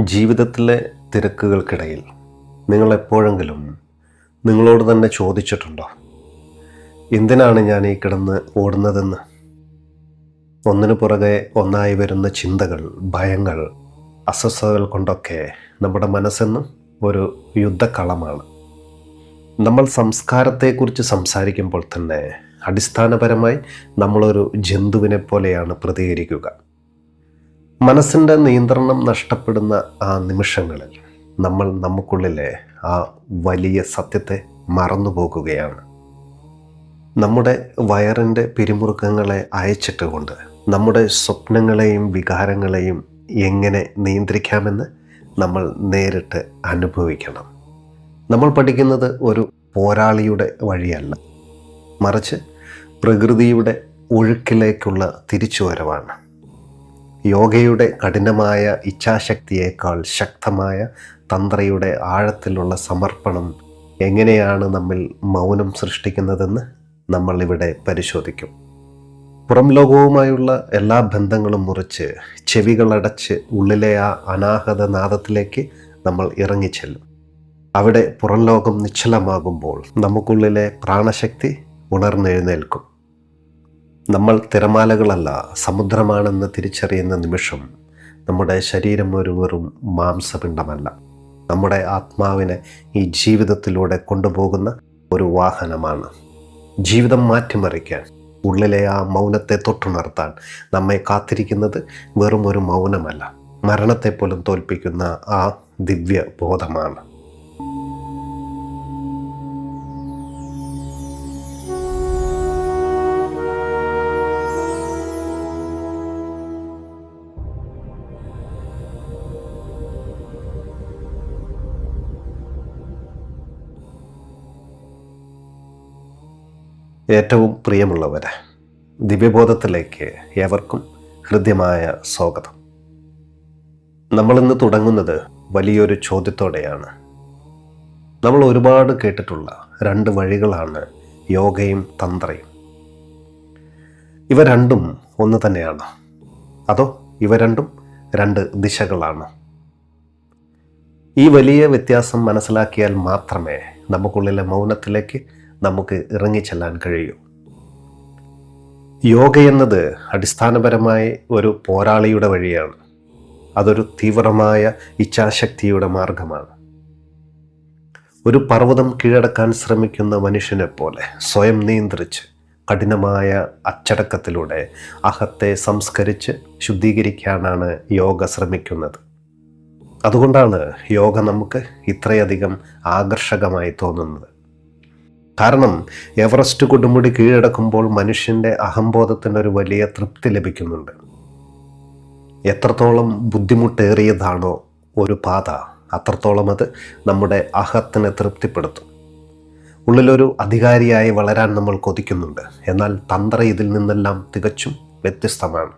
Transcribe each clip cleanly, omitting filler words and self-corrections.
ജീവിതത്തിലെ തിരക്കുകൾക്കിടയിൽ നിങ്ങൾ എപ്പോഴെങ്കിലും നിങ്ങളോട് തന്നെ ചോദിച്ചിട്ടുണ്ടോ, എന്തിനാണ് ഞാൻ ഈ കിടന്ന് ഓടുന്നതെന്ന്? ഒന്നിനു പുറകെ ഒന്നായി വരുന്ന ചിന്തകൾ, ഭയങ്ങൾ, അസ്വസ്ഥതകൾ കൊണ്ടൊക്കെ നമ്മുടെ മനസ്സെന്നും ഒരു യുദ്ധക്കളമാണ്. നമ്മൾ സംസ്കാരത്തെക്കുറിച്ച് സംസാരിക്കുമ്പോൾ തന്നെ അടിസ്ഥാനപരമായി നമ്മളൊരു ജന്തുവിനെ പോലെയാണ് പ്രതികരിക്കുക. മനസ്സിൻ്റെ നിയന്ത്രണം നഷ്ടപ്പെടുന്ന ആ നിമിഷങ്ങളിൽ നമ്മൾ നമുക്കുള്ളിലെ ആ വലിയ സത്യത്തെ മറന്നുപോകുകയാണ്. നമ്മുടെ വയറിൻ്റെ പിരിമുറുക്കങ്ങളെ അയച്ചിട്ടുകൊണ്ട് നമ്മുടെ സ്വപ്നങ്ങളെയും വികാരങ്ങളെയും എങ്ങനെ നിയന്ത്രിക്കാമെന്ന് നമ്മൾ നേരിട്ട് അനുഭവിക്കണം. നമ്മൾ പഠിക്കുന്നത് ഒരു പോരാളിയുടെ വഴിയല്ല, മറിച്ച് പ്രകൃതിയുടെ ഒഴുക്കിലേക്കുള്ള തിരിച്ചുവരവാണ്. യോഗയുടെ കഠിനമായ ഇച്ഛാശക്തിയേക്കാൾ ശക്തമായ തന്ത്രയുടെ ആഴത്തിലുള്ള സമർപ്പണം എങ്ങനെയാണ് നമ്മിൽ മൗനം സൃഷ്ടിക്കുന്നതെന്ന് നമ്മൾ ഇവിടെ പരിശോധിക്കും. പുറം ലോകവുമായുള്ള എല്ലാ ബന്ധങ്ങളും മുറിച്ച് ചെവികളടച്ച് ഉള്ളിലെ ആ അനാഹത നാദത്തിലേക്ക് നമ്മൾ ഇറങ്ങിച്ചെല്ലും. അവിടെ പുറം ലോകം നിശ്ചലമാകുമ്പോൾ നമുക്കുള്ളിലെ പ്രാണശക്തി ഉണർന്നെഴുന്നേൽക്കും. നമ്മൾ തിരമാലകളല്ല, സമുദ്രമാണെന്ന് തിരിച്ചറിയുന്ന നിമിഷം നമ്മുടെ ശരീരം ഒരു വെറും മാംസപിണ്ഡമല്ല, നമ്മുടെ ആത്മാവിനെ ഈ ജീവിതത്തിലൂടെ കൊണ്ടുപോകുന്ന ഒരു വാഹനമാണ്. ജീവിതം മാറ്റിമറിക്കാൻ, ഉള്ളിലെ ആ മൗനത്തെ തൊട്ടുണർത്താൻ നമ്മെ കാത്തിരിക്കുന്നത് വെറും ഒരു മൗനമല്ല, മരണത്തെ പോലും തോൽപ്പിക്കുന്ന ആ ദിവ്യ ബോധമാണ്. ഏറ്റവും പ്രിയമുള്ളവരെ, ദിവ്യബോധത്തിലേക്ക് ഏവർക്കും ഹൃദ്യമായ സ്വാഗതം. നമ്മളിന്ന് തുടങ്ങുന്നത് വലിയൊരു ചോദ്യത്തോടെയാണ്. നമ്മൾ ഒരുപാട് കേട്ടിട്ടുള്ള രണ്ട് വഴികളാണ് യോഗയും തന്ത്രയും. ഇവ രണ്ടും ഒന്ന് തന്നെയാണ്, അതോ ഇവ രണ്ടും രണ്ട് ദിശകളാണ്? ഈ വലിയ വ്യത്യാസം മനസ്സിലാക്കിയാൽ മാത്രമേ നമുക്കുള്ളിലെ മൗനത്തിലേക്ക് നമുക്ക് ഇറങ്ങിച്ചെല്ലാൻ കഴിയൂ. യോഗ എന്നത് അടിസ്ഥാനപരമായി ഒരു പോരാളിയുടെ വഴിയാണ്. അതൊരു തീവ്രമായ ഇച്ഛാശക്തിയുടെ മാർഗമാണ്. ഒരു പർവ്വതം കീഴടക്കാൻ ശ്രമിക്കുന്ന മനുഷ്യനെ പോലെ സ്വയം നിയന്ത്രിച്ച് കഠിനമായ അച്ചടക്കത്തിലൂടെ അഹത്തെ സംസ്കരിച്ച് ശുദ്ധീകരിക്കാനാണ് യോഗ ശ്രമിക്കുന്നത്. അതുകൊണ്ടാണ് യോഗ നമുക്ക് ഇത്രയധികം ആകർഷകമായി തോന്നുന്നത്. കാരണം എവറസ്റ്റ് കൊടുമുടി കീഴടക്കുമ്പോൾ മനുഷ്യൻ്റെ അഹംബോധത്തിനൊരു വലിയ തൃപ്തി ലഭിക്കുന്നുണ്ട്. എത്രത്തോളം ബുദ്ധിമുട്ടേറിയതാണോ ഒരു പാത, അത്രത്തോളം അത് നമ്മുടെ അഹത്തിനെ തൃപ്തിപ്പെടുത്തും. ഉള്ളിലൊരു അധികാരിയായി വളരാൻ നമ്മൾ കൊതിക്കുന്നുണ്ട്. എന്നാൽ തന്ത്ര ഇതിൽ നിന്നെല്ലാം തികച്ചും വ്യത്യസ്തമാണ്.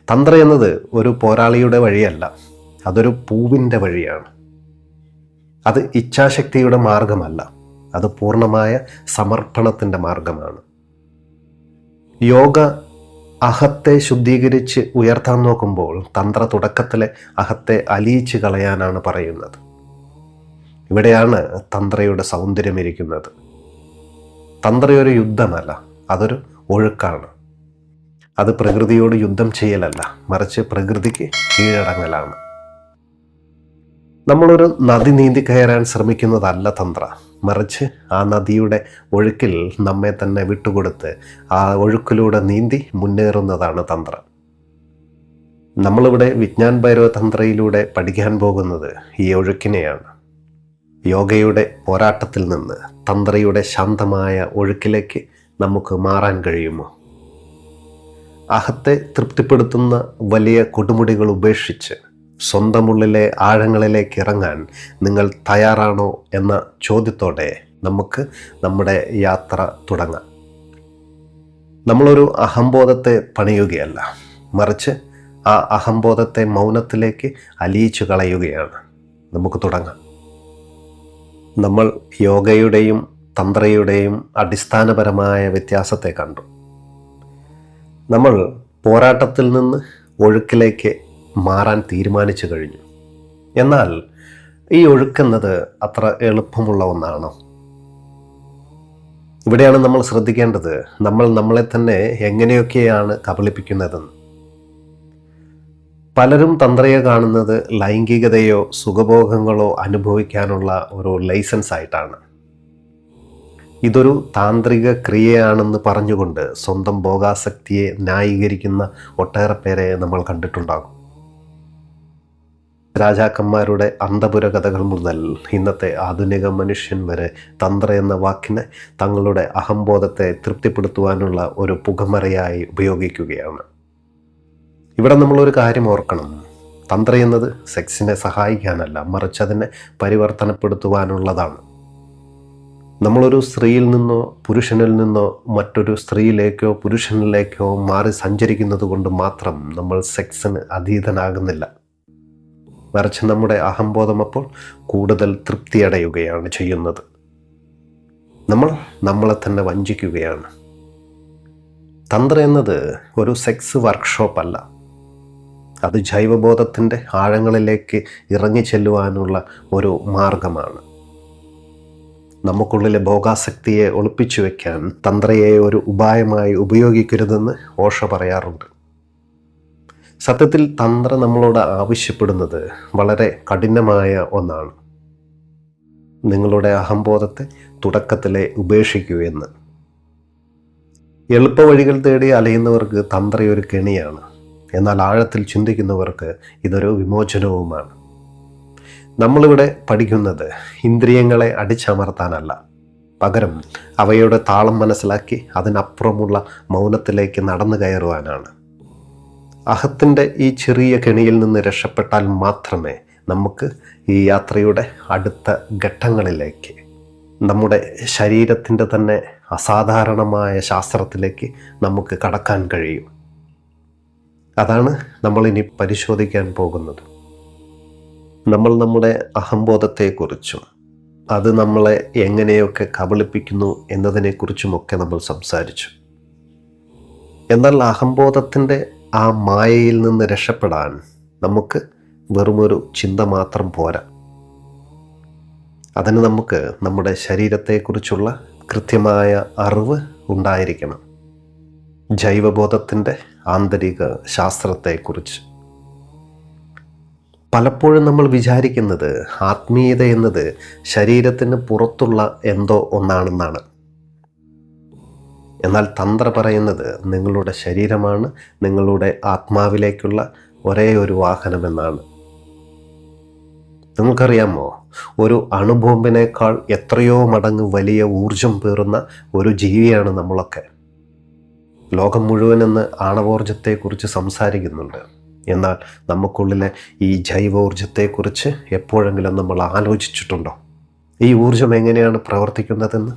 തന്ത്ര എന്നത് ഒരു പോരാളിയുടെ വഴിയല്ല, അതൊരു പൂവിൻ്റെ വഴിയാണ്. അത് ഇച്ഛാശക്തിയുടെ മാർഗമല്ല, അത് പൂർണ്ണമായ സമർപ്പണത്തിൻ്റെ മാർഗമാണ്. യോഗ അഹത്തെ ശുദ്ധീകരിച്ച് ഉയർത്താൻ നോക്കുമ്പോൾ തന്ത്ര തുടക്കത്തിലെ അഹത്തെ അലിയിച്ച് കളയാനാണ് പറയുന്നത്. ഇവിടെയാണ് തന്ത്രയുടെ സൗന്ദര്യമിരിക്കുന്നത്. തന്ത്ര ഒരു യുദ്ധമല്ല, അതൊരു ഒഴുക്കാണ്. അത് പ്രകൃതിയോട് യുദ്ധം ചെയ്യലല്ല, മറിച്ച് പ്രകൃതിക്ക് കീഴടങ്ങലാണ്. നമ്മളൊരു നദി നീന്തി കയറാൻ ശ്രമിക്കുന്നതല്ല തന്ത്ര, മറിച്ച് ആ നദിയുടെ ഒഴുക്കിൽ നമ്മെ തന്നെ വിട്ടുകൊടുത്ത് ആ ഒഴുക്കിലൂടെ നീന്തി മുന്നേറുന്നതാണ് തന്ത്ര. നമ്മളിവിടെ വിജ്ഞാൻ ഭൈരവ തന്ത്രയിലൂടെ പഠിക്കാൻ പോകുന്നത് ഈ ഒഴുക്കിനെയാണ്. യോഗയുടെ പോരാട്ടത്തിൽ നിന്ന് തന്ത്രയുടെ ശാന്തമായ ഒഴുക്കിലേക്ക് നമുക്ക് മാറാൻ കഴിയുമോ? അഹത്തെ തൃപ്തിപ്പെടുത്തുന്ന വലിയ കൊടുമുടികൾ ഉപേക്ഷിച്ച് സ്വന്തമുള്ളിലെ ആഴങ്ങളിലേക്ക് ഇറങ്ങാൻ നിങ്ങൾ തയ്യാറാണോ എന്ന ചോദ്യത്തോടെ നമുക്ക് നമ്മുടെ യാത്ര തുടങ്ങാം. നമ്മളൊരു അഹംബോധത്തെ പണിയുകയല്ല, മറിച്ച് ആ അഹംബോധത്തെ മൗനത്തിലേക്ക് അലിയിച്ചു കളയുകയാണ്. നമുക്ക് തുടങ്ങാം. നമ്മൾ യോഗയുടെയും തന്ത്രയുടെയും അടിസ്ഥാനപരമായ വ്യത്യാസത്തെ കണ്ടു. നമ്മൾ പോരാട്ടത്തിൽ നിന്ന് ഒഴുക്കിലേക്ക് മാറാൻ തീരുമാനിച്ചു കഴിഞ്ഞു. എന്നാൽ ഈ ഒഴുക്കെന്നത് അത്ര എളുപ്പമുള്ള ഒന്നാണോ? ഇവിടെയാണ് നമ്മൾ ശ്രദ്ധിക്കേണ്ടത്, നമ്മൾ നമ്മളെ തന്നെ എങ്ങനെയൊക്കെയാണ് കബളിപ്പിക്കുന്നതെന്ന്. പലരും തന്ത്രയെ കാണുന്നത് ലൈംഗികതയോ സുഖഭോഗങ്ങളോ അനുഭവിക്കാനുള്ള ഒരു ലൈസൻസ് ആയിട്ടാണ്. ഇതൊരു താന്ത്രിക ക്രിയയാണെന്ന് പറഞ്ഞുകൊണ്ട് സ്വന്തം ഭോഗാസക്തിയെ ന്യായീകരിക്കുന്ന ഒട്ടേറെ പേരെ നമ്മൾ കണ്ടിട്ടുണ്ടാകും. രാജാക്കന്മാരുടെ അന്തപുര കഥകൾ മുതൽ ഇന്നത്തെ ആധുനിക മനുഷ്യൻ വരെ തന്ത്ര എന്ന വാക്കിനെ തങ്ങളുടെ അഹംബോധത്തെ തൃപ്തിപ്പെടുത്തുവാനുള്ള ഒരു പുകമറയായി ഉപയോഗിക്കുകയാണ്. ഇവിടെ നമ്മളൊരു കാര്യം ഓർക്കണം, തന്ത്ര എന്നത് സെക്സിനെ സഹായിക്കാനല്ല, മറിച്ച് അതിനെ പരിവർത്തനപ്പെടുത്തുവാനുള്ളതാണ്. നമ്മളൊരു സ്ത്രീയിൽ നിന്നോ പുരുഷനിൽ നിന്നോ മറ്റൊരു സ്ത്രീയിലേക്കോ പുരുഷനിലേക്കോ മാറി സഞ്ചരിക്കുന്നത് കൊണ്ട് മാത്രം നമ്മൾ സെക്സിന് അധീതനാകുന്നില്ല. മറിച്ച് നമ്മുടെ അഹംബോധം അപ്പോൾ കൂടുതൽ തൃപ്തിയടയുകയാണ് ചെയ്യുന്നത്. നമ്മൾ നമ്മളെ തന്നെ വഞ്ചിക്കുകയാണ്. തന്ത്ര എന്നത് ഒരു സെക്സ് വർക്ക്ഷോപ്പ് അല്ല, അത് ജൈവബോധത്തിൻ്റെ ആഴങ്ങളിലേക്ക് ഇറങ്ങി ചെല്ലുവാനുള്ള ഒരു മാർഗമാണ്. നമുക്കുള്ളിലെ ഭോഗാസക്തിയെ ഒളിപ്പിച്ചു വയ്ക്കാൻ തന്ത്രയെ ഒരു ഉപായമായി ഉപയോഗിക്കരുതെന്ന് ഓഷ പറയാറുണ്ട്. സത്യത്തിൽ തന്ത്ര നമ്മളോട് ആവശ്യപ്പെടുന്നത് വളരെ കഠിനമായ ഒന്നാണ്. നിങ്ങളുടെ അഹംബോധത്തെ തുടക്കത്തിലെ ഉപേക്ഷിക്കൂ എന്ന്. എളുപ്പവഴികൾ തേടി അലയുന്നവർക്ക് തന്ത്രയൊരു കെണിയാണ്. എന്നാൽ ആഴത്തിൽ ചിന്തിക്കുന്നവർക്ക് ഇതൊരു വിമോചനവുമാണ്. നമ്മളിവിടെ പഠിക്കുന്നത് ഇന്ദ്രിയങ്ങളെ അടിച്ചമർത്താനല്ല, പകരം അവയുടെ താളം മനസ്സിലാക്കി അതിനപ്പുറമുള്ള മൗനത്തിലേക്ക് നടന്നു കയറുവാനാണ്. അഹത്തിൻ്റെ ഈ ചെറിയ കെണിയിൽ നിന്ന് രക്ഷപ്പെട്ടാൽ മാത്രമേ നമുക്ക് ഈ യാത്രയുടെ അടുത്ത ഘട്ടങ്ങളിലേക്ക്, നമ്മുടെ ശരീരത്തിൻ്റെ തന്നെ അസാധാരണമായ ശാസ്ത്രത്തിലേക്ക് നമുക്ക് കടക്കാൻ കഴിയും. അതാണ് നമ്മളിനി പരിശോധിക്കാൻ പോകുന്നത്. നമ്മൾ നമ്മുടെ അഹംബോധത്തെക്കുറിച്ചും അത് നമ്മളെ എങ്ങനെയൊക്കെ കബളിപ്പിക്കുന്നു എന്നതിനെക്കുറിച്ചുമൊക്കെ നമ്മൾ സംസാരിച്ചു. എന്നാൽ അഹംബോധത്തിൻ്റെ ആ മായയിൽ നിന്ന് രക്ഷപ്പെടാൻ നമുക്ക് വെറുമൊരു ചിന്ത മാത്രം പോരാ. അതിന് നമുക്ക് നമ്മുടെ ശരീരത്തെക്കുറിച്ചുള്ള കൃത്യമായ അറിവ് ഉണ്ടായിരിക്കണം. ജൈവബോധത്തിൻ്റെ ആന്തരിക ശാസ്ത്രത്തെക്കുറിച്ച്. പലപ്പോഴും നമ്മൾ വിചാരിക്കുന്നത് ആത്മീയത എന്നത് ശരീരത്തിന് പുറത്തുള്ള എന്തോ ഒന്നാണെന്നാണ്. എന്നാൽ തന്ത്ര പറയുന്നത് നിങ്ങളുടെ ശരീരമാണ് നിങ്ങളുടെ ആത്മാവിലേക്കുള്ള ഒരേ ഒരു വാഹനമെന്നാണ്. നിങ്ങൾക്കറിയാമോ, ഒരു അണുബോംബിനേക്കാൾ എത്രയോ മടങ്ങ് വലിയ ഊർജം പേറുന്ന ഒരു ജീവിയാണ് നമ്മളൊക്കെ. ലോകം മുഴുവൻ ഇന്ന് ആണവോർജത്തെക്കുറിച്ച് സംസാരിക്കുന്നുണ്ട്. എന്നാൽ നമുക്കുള്ളിലെ ഈ ജൈവോർജത്തെക്കുറിച്ച് എപ്പോഴെങ്കിലും നമ്മൾ ആലോചിച്ചിട്ടുണ്ടോ? ഈ ഊർജം എങ്ങനെയാണ് പ്രവർത്തിക്കുന്നതെന്ന്?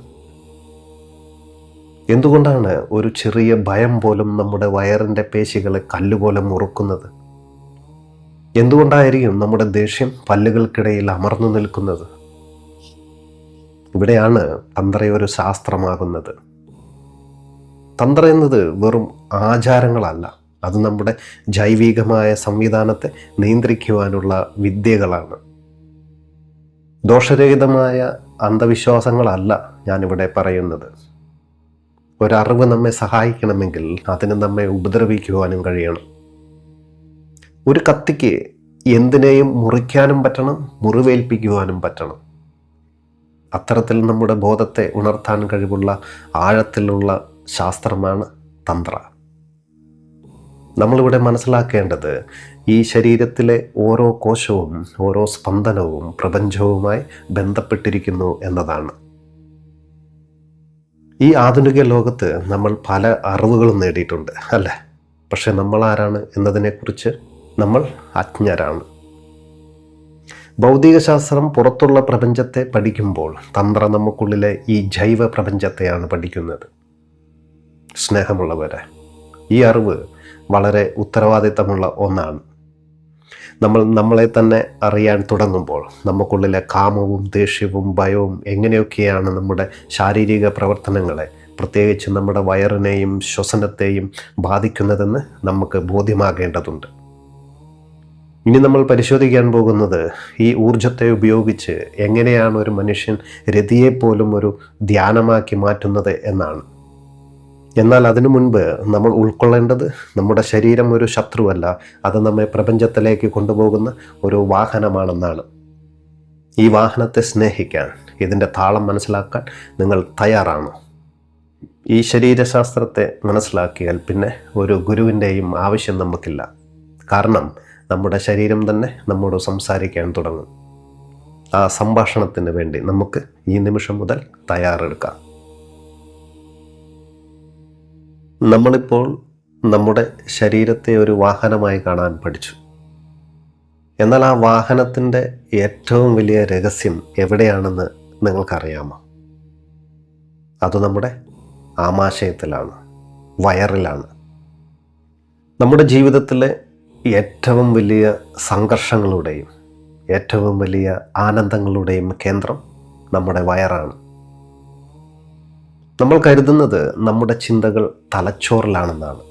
എന്തുകൊണ്ടാണ് ഒരു ചെറിയ ഭയം പോലും നമ്മുടെ വയറിൻ്റെ പേശികളെ കല്ലുപോലെ മുറുക്കുന്നത്? എന്തുകൊണ്ടായിരിക്കും നമ്മുടെ ദേഷ്യം പല്ലുകൾക്കിടയിൽ അമർന്നു നിൽക്കുന്നത്? ഇവിടെയാണ് തന്ത്രയൊരു ശാസ്ത്രമാകുന്നത്. തന്ത്ര എന്നത് വെറും ആചാരങ്ങളല്ല, അത് നമ്മുടെ ജൈവികമായ സംവിധാനത്തെ നിയന്ത്രിക്കുവാനുള്ള വിദ്യകളാണ്. ദോഷരഹിതമായ അന്ധവിശ്വാസങ്ങളല്ല ഞാനിവിടെ പറയുന്നത്. ഒരറിവ് നമ്മെ സഹായിക്കണമെങ്കിൽ അതിന് നമ്മെ ഉപദ്രവിക്കുവാനും കഴിയണം. ഒരു കത്തിക്ക് എന്തിനേയും മുറിക്കാനും പറ്റണം, മുറിവേൽപ്പിക്കുവാനും പറ്റണം. അത്തരത്തിൽ നമ്മുടെ ബോധത്തെ ഉണർത്താൻ കഴിവുള്ള ആഴത്തിലുള്ള ശാസ്ത്രമാണ് തന്ത്ര. നമ്മളിവിടെ മനസ്സിലാക്കേണ്ടത് ഈ ശരീരത്തിലെ ഓരോ കോശവും ഓരോ സ്പന്ദനവും പ്രപഞ്ചവുമായി ബന്ധപ്പെട്ടിരിക്കുന്നു എന്നതാണ്. ഈ ആധുനിക ലോകത്ത് നമ്മൾ പല അറിവുകളും നേടിയിട്ടുണ്ട്, അല്ലേ? പക്ഷെ നമ്മൾ ആരാണ് എന്നതിനെക്കുറിച്ച് നമ്മൾ അജ്ഞരാണ്. ഭൗതികശാസ്ത്രം പുറത്തുള്ള പ്രപഞ്ചത്തെ പഠിക്കുമ്പോൾ തന്ത്ര നമുക്കുള്ളിലെ ഈ ജൈവ പ്രപഞ്ചത്തെയാണ് പഠിക്കുന്നത്. സ്നേഹമുള്ളവരെ, ഈ അറിവ് വളരെ ഉത്തരവാദിത്തമുള്ള ഒന്നാണ്. നമ്മൾ നമ്മളെ തന്നെ അറിയാൻ തുടങ്ങുമ്പോൾ നമുക്കുള്ളിലെ കാമവും ദേഷ്യവും ഭയവും എങ്ങനെയൊക്കെയാണ് നമ്മുടെ ശാരീരിക പ്രവർത്തനങ്ങളെ, പ്രത്യേകിച്ച് നമ്മുടെ വയറിനെയും ശ്വസനത്തെയും ബാധിക്കുന്നതെന്ന് നമുക്ക് ബോധ്യമാകേണ്ടതുണ്ട്. ഇനി നമ്മൾ പരിശോധിക്കാൻ പോകുന്നത് ഈ ഊർജത്തെ ഉപയോഗിച്ച് എങ്ങനെയാണ് ഒരു മനുഷ്യൻ രതിയെപ്പോലും ഒരു ധ്യാനമാക്കി മാറ്റുന്നത് എന്നാണ്. എന്നാൽ അതിനു മുൻപ് നമ്മൾ ഉൾക്കൊള്ളേണ്ടത് നമ്മുടെ ശരീരം ഒരു ശത്രുവല്ല, അത് നമ്മെ പ്രപഞ്ചത്തിലേക്ക് കൊണ്ടുപോകുന്ന ഒരു വാഹനമാണെന്നാണ്. ഈ വാഹനത്തെ സ്നേഹിക്കാൻ, ഇതിൻ്റെ താളം മനസ്സിലാക്കാൻ നിങ്ങൾ തയ്യാറാണോ? ഈ ശരീരശാസ്ത്രത്തെ മനസ്സിലാക്കിയാൽ പിന്നെ ഒരു ഗുരുവിൻ്റെയും ആവശ്യം നമുക്കില്ല. കാരണം നമ്മുടെ ശരീരം തന്നെ നമ്മോട് സംസാരിക്കാൻ തുടങ്ങും. ആ സംഭാഷണത്തിന് വേണ്ടി നമുക്ക് ഈ നിമിഷം മുതൽ തയ്യാറെടുക്കാം. നമ്മളിപ്പോൾ നമ്മുടെ ശരീരത്തെ ഒരു വാഹനമായി കാണാൻ പഠിച്ചു. എന്നാൽ ആ വാഹനത്തിൻ്റെ ഏറ്റവും വലിയ രഹസ്യം എവിടെയാണെന്ന് നിങ്ങൾക്കറിയാമോ? അത് നമ്മുടെ ആമാശയത്തിലാണ്, വയറിലാണ്. നമ്മുടെ ജീവിതത്തിലെ ഏറ്റവും വലിയ സംഘർഷങ്ങളുടെയും ഏറ്റവും വലിയ ആനന്ദങ്ങളുടെയും കേന്ദ്രം നമ്മുടെ വയറാണ്. നമ്മൾ കരുതുന്നത് നമ്മുടെ ചിന്തകൾ തലച്ചോറിലാണെന്നാണ്.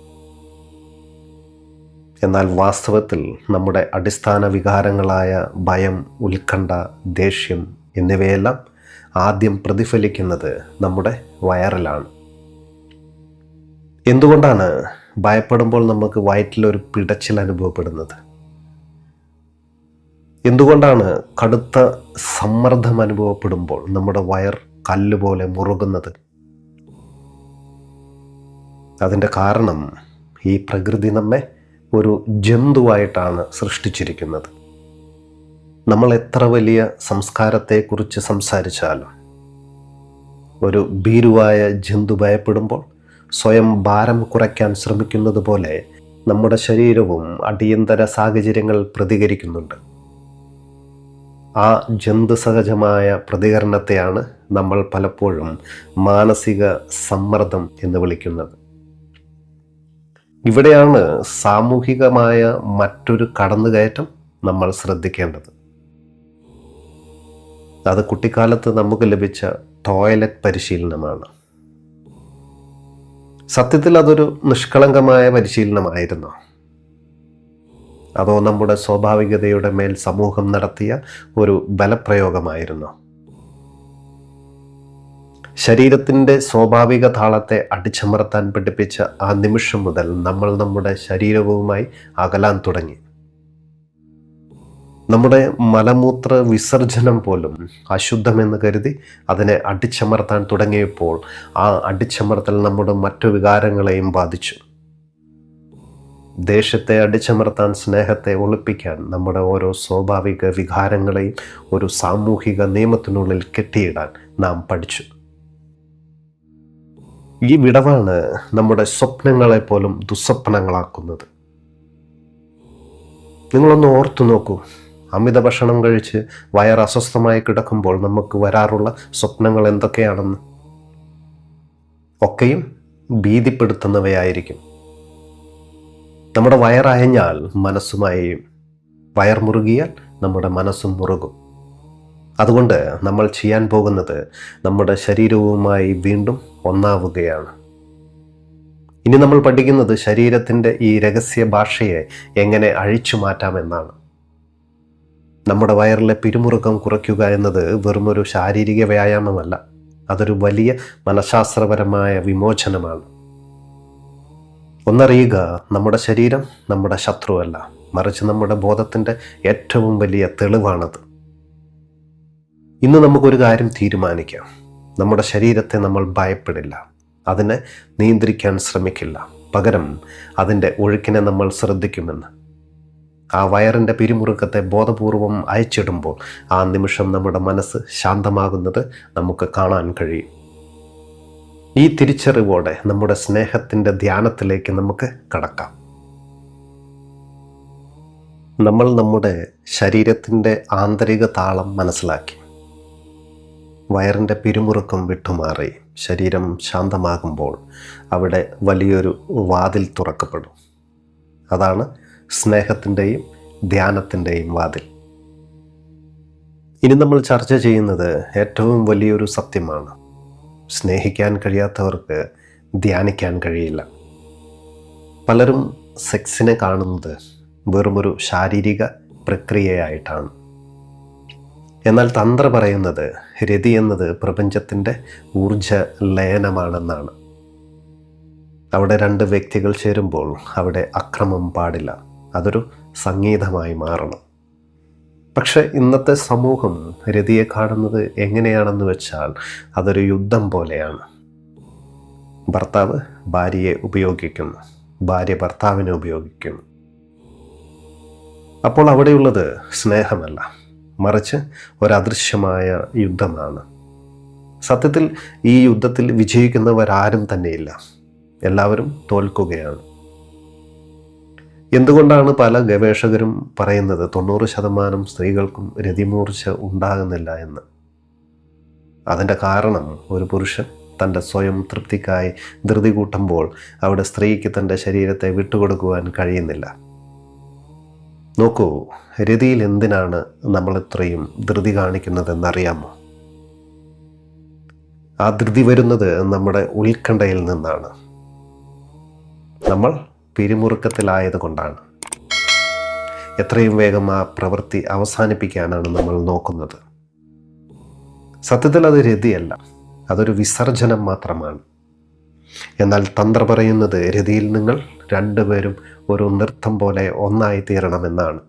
എന്നാൽ വാസ്തവത്തിൽ നമ്മുടെ അടിസ്ഥാന വികാരങ്ങളായ ഭയം, ഉത്കണ്ഠ, ദേഷ്യം എന്നിവയെല്ലാം ആദ്യം പ്രതിഫലിക്കുന്നത് നമ്മുടെ വയറിലാണ്. എന്തുകൊണ്ടാണ് ഭയപ്പെടുമ്പോൾ നമുക്ക് വയറ്റിലൊരു പിടച്ചിൽ അനുഭവപ്പെടുന്നത്? എന്തുകൊണ്ടാണ് കടുത്ത സമ്മർദ്ദം അനുഭവപ്പെടുമ്പോൾ നമ്മുടെ വയർ കല്ലുപോലെ മുറുകുന്നത്? അതിൻ്റെ കാരണം ഈ പ്രകൃതി നമ്മെ ഒരു ജന്തുവായിട്ടാണ് സൃഷ്ടിച്ചിരിക്കുന്നത്. നമ്മൾ എത്ര വലിയ സംസ്കാരത്തെക്കുറിച്ച് സംസാരിച്ചാലും ഒരു ഭീരുവായ ജന്തു ഭയപ്പെടുമ്പോൾ സ്വയം ഭാരം കുറയ്ക്കാൻ ശ്രമിക്കുന്നത് പോലെ നമ്മുടെ ശരീരവും അടിയന്തര സാഹചര്യങ്ങൾ പ്രതികരിക്കുന്നുണ്ട്. ആ ജന്തു സഹജമായ പ്രതികരണത്തെയാണ് നമ്മൾ പലപ്പോഴും മാനസിക സമ്മർദ്ദം എന്ന് വിളിക്കുന്നത്. ഇവിടെയാണ് സാമൂഹികമായ മറ്റൊരു കടന്നുകയറ്റം നമ്മൾ ശ്രദ്ധിക്കേണ്ടത്. അത് കുട്ടിക്കാലത്ത് നമുക്ക് ലഭിച്ച ടോയ്ലറ്റ് പരിശീലനമാണ്. സത്യത്തിൽ അതൊരു നിഷ്കളങ്കമായ പരിശീലനമായിരുന്നോ? അതോ നമ്മുടെ സ്വാഭാവികതയുടെ മേൽ സമൂഹം നടത്തിയ ഒരു ബലപ്രയോഗമായിരുന്നോ? ശരീരത്തിൻ്റെ സ്വാഭാവിക താളത്തെ അടിച്ചമർത്താൻ പഠിപ്പിച്ച ആ നിമിഷം മുതൽ നമ്മൾ നമ്മുടെ ശരീരവുമായി അകലാൻ തുടങ്ങി. നമ്മുടെ മലമൂത്ര വിസർജനം പോലും അശുദ്ധമെന്ന് കരുതി അതിനെ അടിച്ചമർത്താൻ തുടങ്ങിയപ്പോൾ ആ അടിച്ചമർത്തൽ നമ്മുടെ മറ്റു വികാരങ്ങളെയും ബാധിച്ചു. ദേഷ്യത്തെ അടിച്ചമർത്താൻ, സ്നേഹത്തെ ഒളിപ്പിക്കാൻ നമ്മുടെ ഓരോ സ്വാഭാവിക വികാരങ്ങളെയും ഒരു സാമൂഹിക നിയമത്തിനുള്ളിൽ കെട്ടിയിടാൻ നാം പഠിച്ചു. ഈ വിടവാണ് നമ്മുടെ സ്വപ്നങ്ങളെ പോലും ദുസ്വപ്നങ്ങളാക്കുന്നത്. നിങ്ങളൊന്ന് ഓർത്തു നോക്കൂ, അമിത ഭക്ഷണം കഴിച്ച് വയർ അസ്വസ്ഥമായി കിടക്കുമ്പോൾ നമുക്ക് വരാറുള്ള സ്വപ്നങ്ങൾ എന്തൊക്കെയാണെന്ന്. ഒക്കെയും ഭീതിപ്പെടുത്തുന്നവയായിരിക്കും. നമ്മുടെ വയറയഞ്ഞാൽ മനസ്സുമായും, വയർ മുറുകിയാൽ നമ്മുടെ മനസ്സും മുറുകും. അതുകൊണ്ട് നമ്മൾ ചെയ്യാൻ പോകുന്നത് നമ്മുടെ ശരീരവുമായി വീണ്ടും ഒന്നാവുകയാണ്. ഇനി നമ്മൾ പഠിക്കുന്നത് ശരീരത്തിൻ്റെ ഈ രഹസ്യ ഭാഷയെ എങ്ങനെ അഴിച്ചു മാറ്റാമെന്നാണ്. നമ്മുടെ വയറിലെ പിരിമുറുക്കം കുറയ്ക്കുക എന്നത് വെറുമൊരു ശാരീരിക വ്യായാമമല്ല, അതൊരു വലിയ മനഃശാസ്ത്രപരമായ വിമോചനമാണ്. ഒന്നറിയുക, നമ്മുടെ ശരീരം നമ്മുടെ ശത്രുവല്ല, മറിച്ച് നമ്മുടെ ബോധത്തിൻ്റെ ഏറ്റവും വലിയ തെളിവാണത്. ഇന്ന് നമുക്കൊരു കാര്യം തീരുമാനിക്കാം. നമ്മുടെ ശരീരത്തെ നമ്മൾ ഭയപ്പെടില്ല, അതിനെ നിയന്ത്രിക്കാൻ ശ്രമിക്കില്ല. പകരം അതിൻ്റെ ഒഴുക്കിനെ നമ്മൾ ശ്രദ്ധിക്കുമെന്ന്. ആ വയറിൻ്റെ പിരിമുറുക്കത്തെ ബോധപൂർവം അയച്ചിടുമ്പോൾ ആ നിമിഷം നമ്മുടെ മനസ്സ് ശാന്തമാകുന്നത് നമുക്ക് കാണാൻ കഴിയും. ഈ തിരിച്ചറിവോടെ നമ്മുടെ സ്നേഹത്തിൻ്റെ ധ്യാനത്തിലേക്ക് നമുക്ക് കടക്കാം. നമ്മൾ നമ്മുടെ ശരീരത്തിൻ്റെ ആന്തരിക താളം മനസ്സിലാക്കി. വയറിൻ്റെ പിരിമുറുക്കം വിട്ടുമാറി ശരീരം ശാന്തമാകുമ്പോൾ അവിടെ വലിയൊരു വാതിൽ തുറക്കപ്പെടും. അതാണ് സ്നേഹത്തിൻ്റെയും ധ്യാനത്തിൻ്റെയും വാതിൽ. ഇനി നമ്മൾ ചർച്ച ചെയ്യുന്നത് ഏറ്റവും വലിയൊരു സത്യമാണ്. സ്നേഹിക്കാൻ കഴിയാത്തവർക്ക് ധ്യാനിക്കാൻ കഴിയില്ല. പലരും സെക്സിനെ കാണുന്നത് വെറുമൊരു ശാരീരിക പ്രക്രിയയായിട്ടാണ്. എന്നാൽ തന്ത്ര പറയുന്നത് രതി എന്നത് പ്രപഞ്ചത്തിൻ്റെ ഊർജ ലയനമാണെന്നാണ്. അവിടെ രണ്ട് വ്യക്തികൾ ചേരുമ്പോൾ അവിടെ അക്രമം പാടില്ല, അതൊരു സംഗീതമായി മാറണം. പക്ഷെ ഇന്നത്തെ സമൂഹം രതിയെ കാണുന്നത് എങ്ങനെയാണെന്ന് വെച്ചാൽ അതൊരു യുദ്ധം പോലെയാണ്. ഭർത്താവ് ഭാര്യയെ ഉപയോഗിക്കുന്നു, ഭാര്യ ഭർത്താവിനെ ഉപയോഗിക്കുന്നു. അപ്പോൾ അവിടെയുള്ളത് സ്നേഹമല്ല, മറിച്ച് ഒരദൃശ്യമായ യുദ്ധമാണ്. സത്യത്തിൽ ഈ യുദ്ധത്തിൽ വിജയിക്കുന്നവരാരും തന്നെയില്ല, എല്ലാവരും തോൽക്കുകയാണ്. എന്തുകൊണ്ടാണ് പല ഗവേഷകരും പറയുന്നത് 90% സ്ത്രീകൾക്കും രതിമൂർച്ച ഉണ്ടാകുന്നില്ല എന്ന്? അതിൻ്റെ കാരണം ഒരു പുരുഷൻ തൻ്റെ സ്വയം തൃപ്തിക്കായി ധൃതി കൂട്ടുമ്പോൾ അവിടെ സ്ത്രീക്ക് തൻ്റെ ശരീരത്തെ വിട്ടുകൊടുക്കുവാൻ കഴിയുന്നില്ല. നോക്കൂ, രതിയിൽ എന്തിനാണ് നമ്മൾ ഇത്രയും ധൃതി കാണിക്കുന്നതെന്നറിയാമോ? ആ ധൃതി വരുന്നത് നമ്മുടെ ഉത്കണ്ഠയിൽ നിന്നാണ്. നമ്മൾ പിരിമുറുക്കത്തിലായതുകൊണ്ടാണ്. എത്രയും വേഗം ആ പ്രവൃത്തി അവസാനിപ്പിക്കാനാണ് നമ്മൾ നോക്കുന്നത്. സത്യത്തിൽ അത് രതിയല്ല, അതൊരു വിസർജനം മാത്രമാണ്. എന്നാൽ തന്ത്ര പറയുന്നത് രതിയിൽ നിങ്ങൾ രണ്ടുപേരും ഒരു നൃത്തം പോലെ ഒന്നായി തീരണമെന്നാണ്.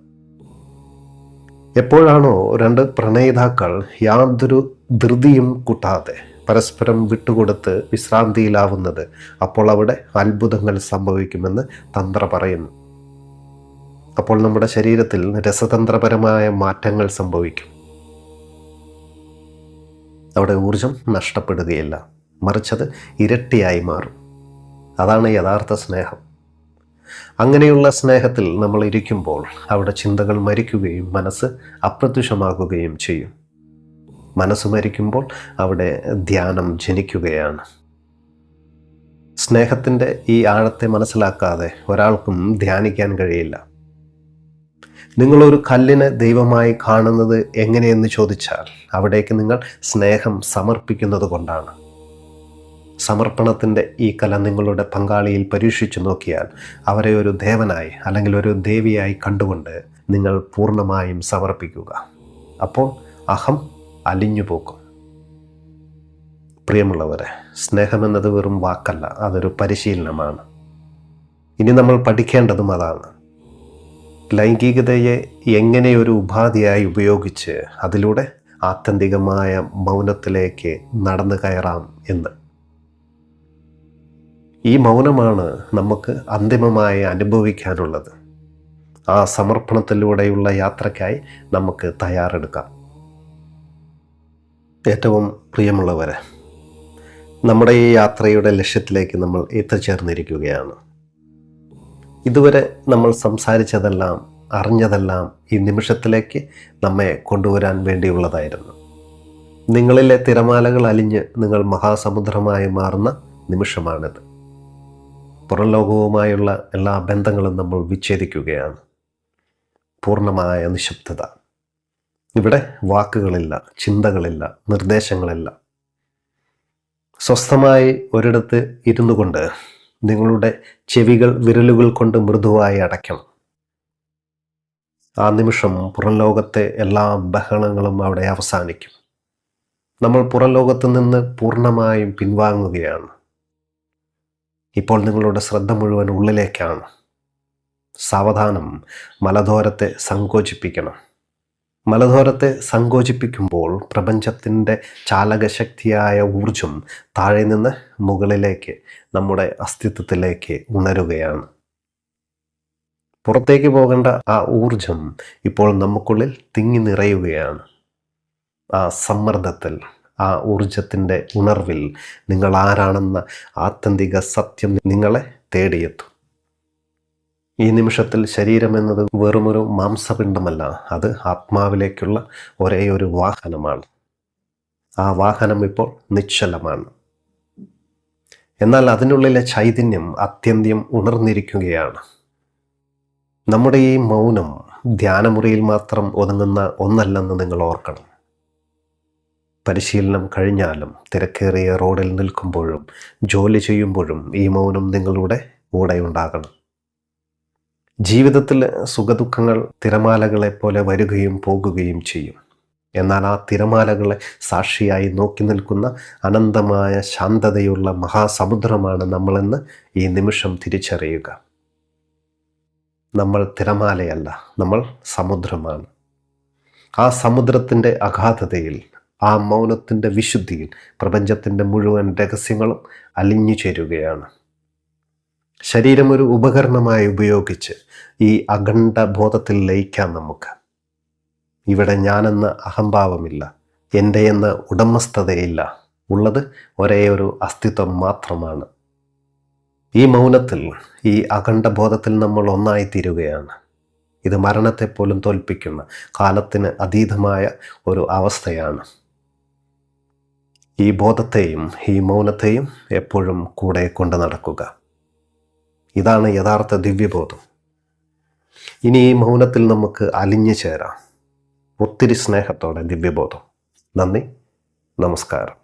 എപ്പോഴാണോ രണ്ട് പ്രണയിതാക്കൾ യാതൊരു ധൃതിയും കൂട്ടാതെ പരസ്പരം വിട്ടുകൊടുത്ത് വിശ്രാന്തിയിലാവുന്നത്, അപ്പോൾ അവിടെ അത്ഭുതങ്ങൾ സംഭവിക്കുമെന്ന് തന്ത്ര പറയുന്നു. അപ്പോൾ നമ്മുടെ ശരീരത്തിൽ രസതന്ത്രപരമായ മാറ്റങ്ങൾ സംഭവിക്കും. അവിടെ ഊർജം നഷ്ടപ്പെടുകയില്ല, മറിച്ചത് ഇരട്ടിയായി മാറും. അതാണ് യഥാർത്ഥ സ്നേഹം. അങ്ങനെയുള്ള സ്നേഹത്തിൽ നമ്മൾ ഇരിക്കുമ്പോൾ അവിടെ ചിന്തകൾ മരിക്കുകയും മനസ്സ് അപ്രത്യക്ഷമാകുകയും ചെയ്യും. മനസ്സ് മരിക്കുമ്പോൾ അവിടെ ധ്യാനം ജനിക്കുകയാണ്. സ്നേഹത്തിൻ്റെ ഈ ആഴത്തെ മനസ്സിലാക്കാതെ ഒരാൾക്കും ധ്യാനിക്കാൻ കഴിയില്ല. നിങ്ങളൊരു കല്ലിനെ ദൈവമായി കാണുന്നത് എങ്ങനെയെന്ന് ചോദിച്ചാൽ അവിടേക്ക് നിങ്ങൾ സ്നേഹം സമർപ്പിക്കുന്നത് കൊണ്ടാണ്. സമർപ്പണത്തിൻ്റെ ഈ കല നിങ്ങളുടെ പങ്കാളിയിൽ പരീക്ഷിച്ചു നോക്കിയാൽ അവരെ ഒരു ദേവനായി അല്ലെങ്കിൽ ഒരു ദേവിയായി കണ്ടുകൊണ്ട് നിങ്ങൾ പൂർണ്ണമായും സമർപ്പിക്കുക. അപ്പോൾ അഹം അലിഞ്ഞു പോക്കും. പ്രിയമുള്ളവരെ, സ്നേഹമെന്നത് വെറും വാക്കല്ല, അതൊരു പരിശീലനമാണ്. ഇനി നമ്മൾ പഠിക്കേണ്ടതും അതാണ്. ലൈംഗികതയെ എങ്ങനെ ഒരു ഉപാധിയായി ഉപയോഗിച്ച് അതിലൂടെ ആത്യന്തികമായ മൗനത്തിലേക്ക് നടന്നു കയറാം എന്ന്. ഈ മൗനമാണ് നമുക്ക് അന്തിമമായി അനുഭവിക്കാനുള്ളത്. ആ സമർപ്പണത്തിലൂടെയുള്ള യാത്രയ്ക്കായി നമുക്ക് തയ്യാറെടുക്കാം. ഏറ്റവും പ്രിയമുള്ളവരെ, നമ്മുടെ ഈ യാത്രയുടെ ലക്ഷ്യത്തിലേക്ക് നമ്മൾ എത്തിച്ചേർന്നിരിക്കുകയാണ്. ഇതുവരെ നമ്മൾ സംസാരിച്ചതെല്ലാം, അറിഞ്ഞതെല്ലാം ഈ നിമിഷത്തിലേക്ക് നമ്മെ കൊണ്ടുവരാൻ വേണ്ടിയുള്ളതായിരുന്നു. നിങ്ങളിലെ തിരമാലകൾ അലിഞ്ഞ് നിങ്ങൾ മഹാസമുദ്രമായി മാറുന്ന നിമിഷമാണിത്. പുറം ലോകവുമായുള്ള എല്ലാ ബന്ധങ്ങളും നമ്മൾ വിച്ഛേദിക്കുകയാണ്. പൂർണ്ണമായ നിശബ്ദത. ഇവിടെ വാക്കുകളില്ല, ചിന്തകളില്ല, നിർദ്ദേശങ്ങളില്ല. സ്വസ്ഥമായി ഒരിടത്ത് ഇരുന്നു കൊണ്ട് നിങ്ങളുടെ ചെവികൾ വിരലുകൾ കൊണ്ട് മൃദുവായി അടയ്ക്കണം. ആ നിമിഷം പുറം ലോകത്തെ എല്ലാ ബഹളങ്ങളും അവിടെ അവസാനിക്കും. നമ്മൾ പുറം ലോകത്ത് നിന്ന് പൂർണ്ണമായും പിൻവാങ്ങുകയാണ്. ഇപ്പോൾ നിങ്ങളുടെ ശ്രദ്ധ മുഴുവൻ ഉള്ളിലേക്കാണ്. സാവധാനം മലധോരത്തെ സങ്കോചിപ്പിക്കണം. മലധോരത്തെ സങ്കോചിപ്പിക്കുമ്പോൾ പ്രപഞ്ചത്തിൻ്റെ ചാലകശക്തിയായ ഊർജം താഴെ നിന്ന് മുകളിലേക്ക് നമ്മുടെ അസ്തിത്വത്തിലേക്ക് ഉണരുകയാണ്. പുറത്തേക്ക് പോകേണ്ട ആ ഊർജം ഇപ്പോൾ നമുക്കുള്ളിൽ തിങ്ങി നിറയുകയാണ്. ആ സമ്മർദ്ദത്തിൽ, ആ ഊർജത്തിൻ്റെ ഉണർവിൽ നിങ്ങൾ ആരാണെന്ന ആത്യന്തിക സത്യം നിങ്ങളെ തേടിയെത്തും. ഈ നിമിഷത്തിൽ ശരീരം എന്നത് വെറുമൊരു മാംസപിണ്ഡമല്ല, അത് ആത്മാവിലേക്കുള്ള ഒരേ ഒരു വാഹനമാണ്. ആ വാഹനം ഇപ്പോൾ നിശ്ചലമാണ്. എന്നാൽ അതിനുള്ളിലെ ചൈതന്യം അത്യന്തം ഉണർന്നിരിക്കുകയാണ്. നമ്മുടെ ഈ മൗനം ധ്യാനമുറിയിൽ മാത്രം ഒതുങ്ങുന്ന ഒന്നല്ലെന്ന് നിങ്ങൾ ഓർക്കണം. പരിശീലനം കഴിഞ്ഞാലും തിരക്കേറിയ റോഡിൽ നിൽക്കുമ്പോഴും ജോലി ചെയ്യുമ്പോഴും ഈ മൗനം നിങ്ങളുടെ കൂടെ ഉണ്ടാകണം. ജീവിതത്തിൽ സുഖദുഃഖങ്ങൾ തിരമാലകളെ പോലെ വരികയും പോകുകയും ചെയ്യും. എന്നാൽ ആ തിരമാലകളെ സാക്ഷിയായി നോക്കി നിൽക്കുന്ന അനന്തമായ ശാന്തതയുള്ള മഹാസമുദ്രമാണ് നമ്മളെന്ന് ഈ നിമിഷം തിരിച്ചറിയുക. നമ്മൾ തിരമാലയല്ല, നമ്മൾ സമുദ്രമാണ്. ആ സമുദ്രത്തിൻ്റെ അഗാധതയിൽ, ആ മൗനത്തിൻ്റെ വിശുദ്ധിയിൽ പ്രപഞ്ചത്തിൻ്റെ മുഴുവൻ രഹസ്യങ്ങളും അലിഞ്ഞു ചേരുകയാണ്. ശരീരം ഒരു ഉപകരണമായി ഉപയോഗിച്ച് ഈ അഖണ്ഡ ബോധത്തിൽ ലയിക്കാം നമുക്ക്. ഇവിടെ ഞാനെന്ന അഹംഭാവമില്ല, എൻ്റെ എന്ന ഉടമസ്ഥതയില്ല. ഉള്ളത് ഒരേ ഒരു അസ്തിത്വം മാത്രമാണ്. ഈ മൗനത്തിൽ, ഈ അഖണ്ഡ ബോധത്തിൽ നമ്മൾ ഒന്നായിത്തീരുകയാണ്. ഇത് മരണത്തെപ്പോലും തോൽപ്പിക്കുന്ന, കാലത്തിന് അതീതമായ ഒരു അവസ്ഥയാണ്. ഈ ബോധത്തെയും ഈ മൗനത്തെയും എപ്പോഴും കൂടെ കൊണ്ട് നടക്കുക. ഇതാണ് യഥാർത്ഥ ദിവ്യബോധം. ഇനി ഈ മൗനത്തിൽ നമുക്ക് അലിഞ്ഞു ചേരാം. ഒത്തിരി സ്നേഹത്തോടെ ദിവ്യബോധം. നന്ദി, നമസ്കാരം.